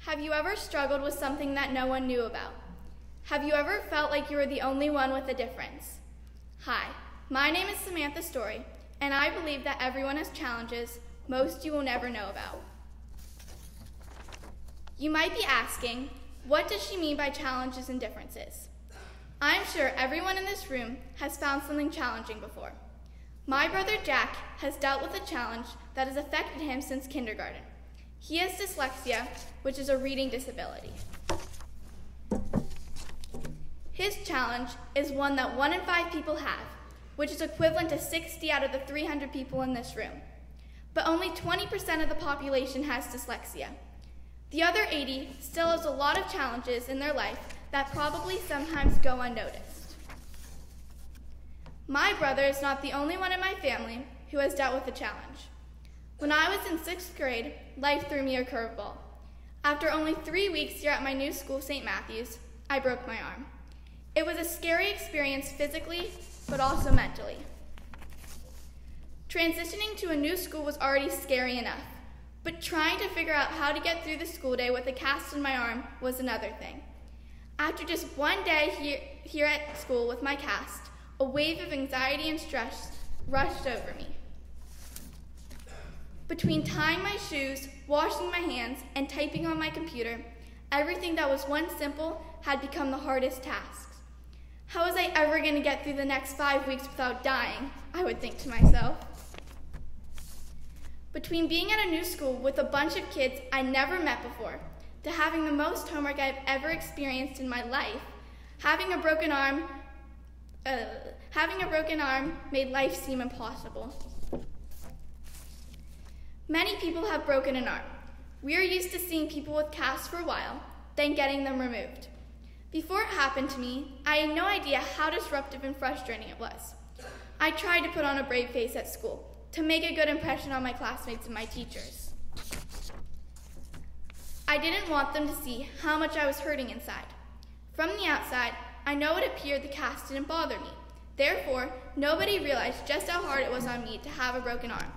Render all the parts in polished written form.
Have you ever struggled with something that no one knew about? Have you ever felt like you were the only one with a difference? Hi, my name is Samantha Story, and I believe that everyone has challenges most you will never know about. You might be asking, what does she mean by challenges and differences? I'm sure everyone in this room has found something challenging before. My brother Jack has dealt with a challenge that has affected him since kindergarten. He has dyslexia, which is a reading disability. His challenge is one that 1 in 5 people have, which is equivalent to 60 out of the 300 people in this room. But only 20% of the population has dyslexia. The other 80 still has a lot of challenges in their life that probably sometimes go unnoticed. My brother is not the only one in my family who has dealt with a challenge. When I was in 6th grade, life threw me a curveball. After only 3 weeks here at my new school, St. Matthew's, I broke my arm. It was a scary experience physically, but also mentally. Transitioning to a new school was already scary enough, but trying to figure out how to get through the school day with a cast on my arm was another thing. After just one day here at school with my cast, a wave of anxiety and stress rushed over me. Between tying my shoes, washing my hands, and typing on my computer, everything that was once simple had become the hardest tasks. How was I ever going to get through the next 5 weeks without dying? I would think to myself. Between being at a new school with a bunch of kids I never met before, to having the most homework I've ever experienced in my life, having a broken arm made life seem impossible. Many people have broken an arm. We are used to seeing people with casts for a while, then getting them removed. Before it happened to me, I had no idea how disruptive and frustrating it was. I tried to put on a brave face at school to make a good impression on my classmates and my teachers. I didn't want them to see how much I was hurting inside. From the outside, I know it appeared the cast didn't bother me. Therefore, nobody realized just how hard it was on me to have a broken arm.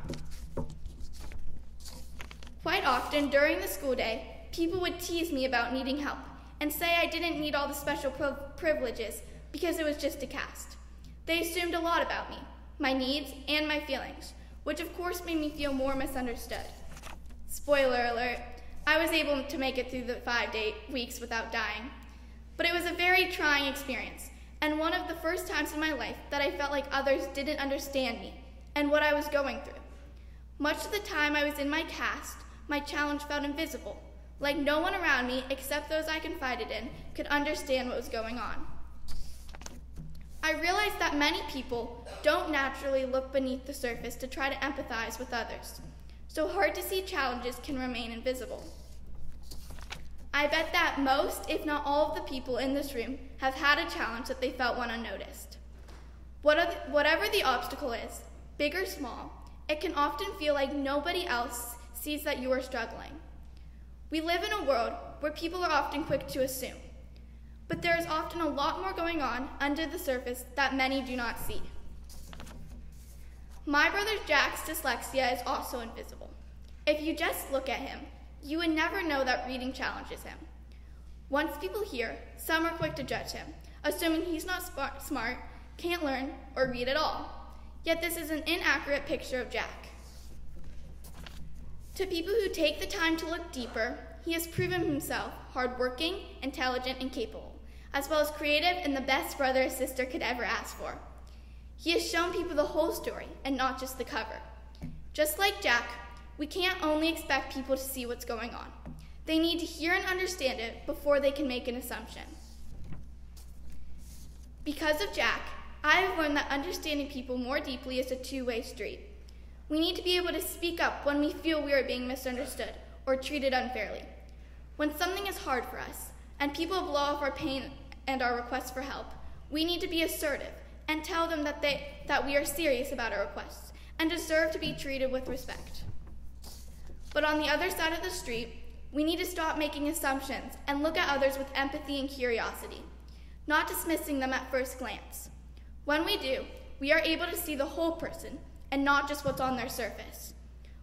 Quite often during the school day, people would tease me about needing help and say I didn't need all the special privileges because it was just a cast. They assumed a lot about me, my needs, and my feelings, which of course made me feel more misunderstood. Spoiler alert, I was able to make it through the 5 weeks without dying. But it was a very trying experience, and one of the first times in my life that I felt like others didn't understand me and what I was going through. Much of the time I was in my cast, my challenge felt invisible, like no one around me except those I confided in could understand what was going on. I realized that many people don't naturally look beneath the surface to try to empathize with others, so hard to see challenges can remain invisible. I bet that most, if not all of the people in this room have had a challenge that they felt went unnoticed. Whatever the obstacle is, big or small, it can often feel like nobody else sees that you are struggling. We live in a world where people are often quick to assume, but there is often a lot more going on under the surface that many do not see. My brother Jack's dyslexia is also invisible. If you just look at him, you would never know that reading challenges him. Once people hear, some are quick to judge him, assuming he's not smart, can't learn, or read at all. Yet this is an inaccurate picture of Jack. To people who take the time to look deeper, he has proven himself hardworking, intelligent, and capable, as well as creative and the best brother a sister could ever ask for. He has shown people the whole story and not just the cover. Just like Jack, we can't only expect people to see what's going on. They need to hear and understand it before they can make an assumption. Because of Jack, I have learned that understanding people more deeply is a two-way street. We need to be able to speak up when we feel we are being misunderstood or treated unfairly. When something is hard for us and people blow off our pain and our requests for help, we need to be assertive and tell them that we are serious about our requests and deserve to be treated with respect. But on the other side of the street, we need to stop making assumptions and look at others with empathy and curiosity, not dismissing them at first glance. When we do, we are able to see the whole person and not just what's on their surface.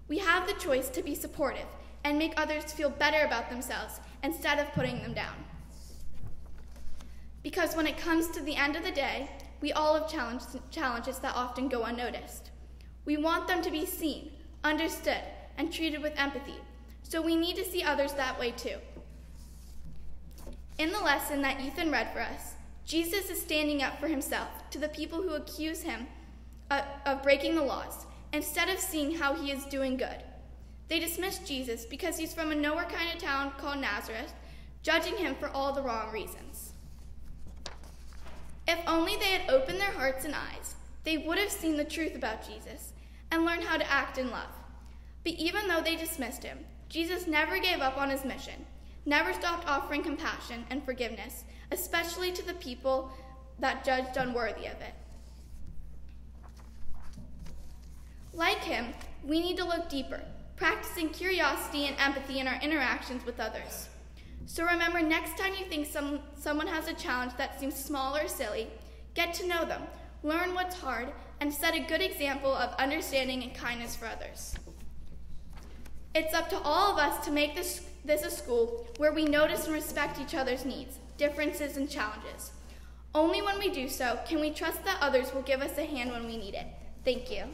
We have the choice to be supportive and make others feel better about themselves instead of putting them down. Because when it comes to the end of the day, we all have challenges that often go unnoticed. We want them to be seen, understood, and treated with empathy, so we need to see others that way too. In the lesson that Ethan read for us, Jesus is standing up for himself to the people who accuse him of breaking the laws, instead of seeing how he is doing good. They dismiss Jesus because he's from a nowhere kind of town called Nazareth, judging him for all the wrong reasons. If only they had opened their hearts and eyes, they would have seen the truth about Jesus and learned how to act in love. But even though they dismissed him, Jesus never gave up on his mission, never stopped offering compassion and forgiveness, especially to the people that judged unworthy of it. Like him, we need to look deeper, practicing curiosity and empathy in our interactions with others. So remember, next time you think someone has a challenge that seems small or silly, get to know them, learn what's hard, and set a good example of understanding and kindness for others. It's up to all of us to make this a school where we notice and respect each other's needs, differences, and challenges. Only when we do so can we trust that others will give us a hand when we need it. Thank you.